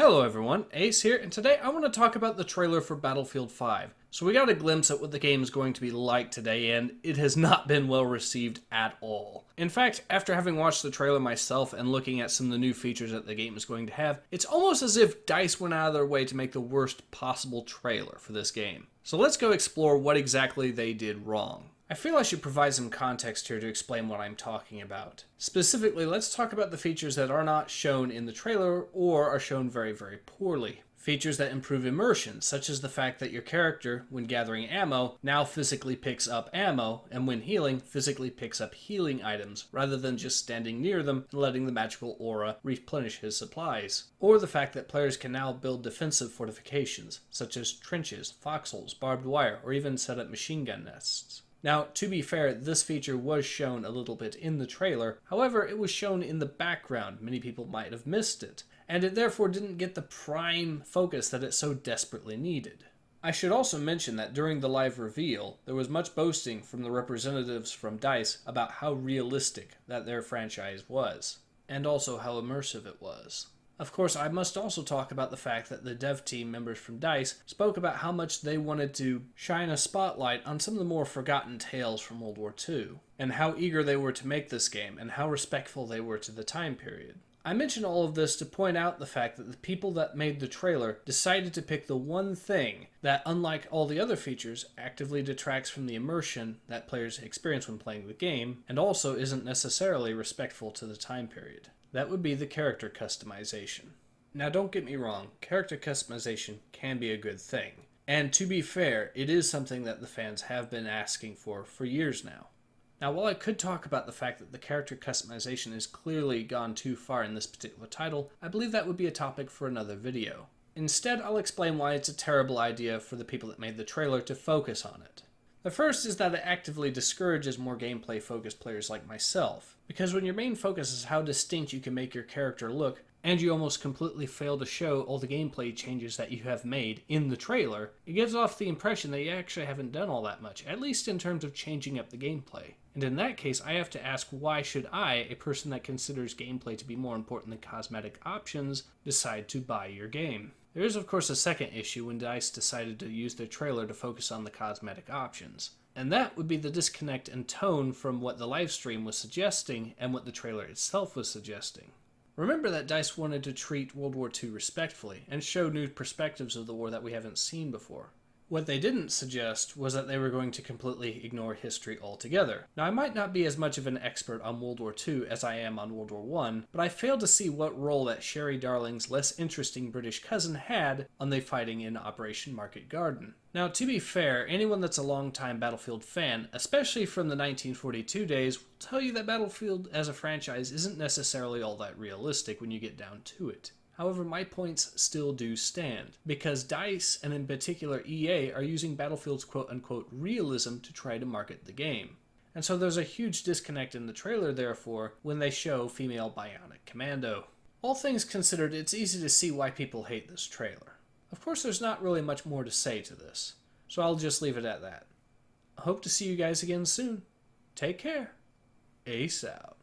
Hello everyone, Ace here, and today I want to talk about the trailer for Battlefield 5. So we got a glimpse at what the game is going to be like today, and it has not been well received at all. In fact, after having watched the trailer myself and looking at some of the new features that the game is going to have, it's almost as if DICE went out of their way to make the worst possible trailer for this game. So let's go explore what exactly they did wrong. I feel I should provide some context here to explain what I'm talking about. Specifically, let's talk about the features that are not shown in the trailer or are shown very, very poorly. Features that improve immersion, such as the fact that your character, when gathering ammo, now physically picks up ammo, and when healing, physically picks up healing items, rather than just standing near them and letting the magical aura replenish his supplies. Or the fact that players can now build defensive fortifications, such as trenches, foxholes, barbed wire, or even set up machine gun nests. Now, to be fair, this feature was shown a little bit in the trailer, however, it was shown in the background. Many people might have missed it, and it therefore didn't get the prime focus that it so desperately needed. I should also mention that during the live reveal, there was much boasting from the representatives from DICE about how realistic that their franchise was, and also how immersive it was. Of course, I must also talk about the fact that the dev team members from DICE spoke about how much they wanted to shine a spotlight on some of the more forgotten tales from World War II, and how eager they were to make this game, and how respectful they were to the time period. I mention all of this to point out the fact that the people that made the trailer decided to pick the one thing that, unlike all the other features, actively detracts from the immersion that players experience when playing the game, and also isn't necessarily respectful to the time period. That would be the character customization. Now don't get me wrong, character customization can be a good thing. And to be fair, it is something that the fans have been asking for years now. Now while I could talk about the fact that the character customization has clearly gone too far in this particular title, I believe that would be a topic for another video. Instead, I'll explain why it's a terrible idea for the people that made the trailer to focus on it. The first is that it actively discourages more gameplay-focused players like myself, because when your main focus is how distinct you can make your character look, and you almost completely fail to show all the gameplay changes that you have made in the trailer, it gives off the impression that you actually haven't done all that much, at least in terms of changing up the gameplay. And in that case, I have to ask, why should I, a person that considers gameplay to be more important than cosmetic options, decide to buy your game? There is of course a second issue when DICE decided to use their trailer to focus on the cosmetic options. And that would be the disconnect in tone from what the livestream was suggesting and what the trailer itself was suggesting. Remember that DICE wanted to treat World War II respectfully and show new perspectives of the war that we haven't seen before. What they didn't suggest was that they were going to completely ignore history altogether. Now, I might not be as much of an expert on World War II as I am on World War I, but I failed to see what role that Sherry Darling's less interesting British cousin had on the fighting in Operation Market Garden. Now, to be fair, anyone that's a longtime Battlefield fan, especially from the 1942 days, will tell you that Battlefield as a franchise isn't necessarily all that realistic when you get down to it. However, my points still do stand, because DICE, and in particular EA, are using Battlefield's quote-unquote realism to try to market the game. And so there's a huge disconnect in the trailer, therefore, when they show female bionic commando. All things considered, it's easy to see why people hate this trailer. Of course, there's not really much more to say to this, so I'll just leave it at that. I hope to see you guys again soon. Take care. Ace out.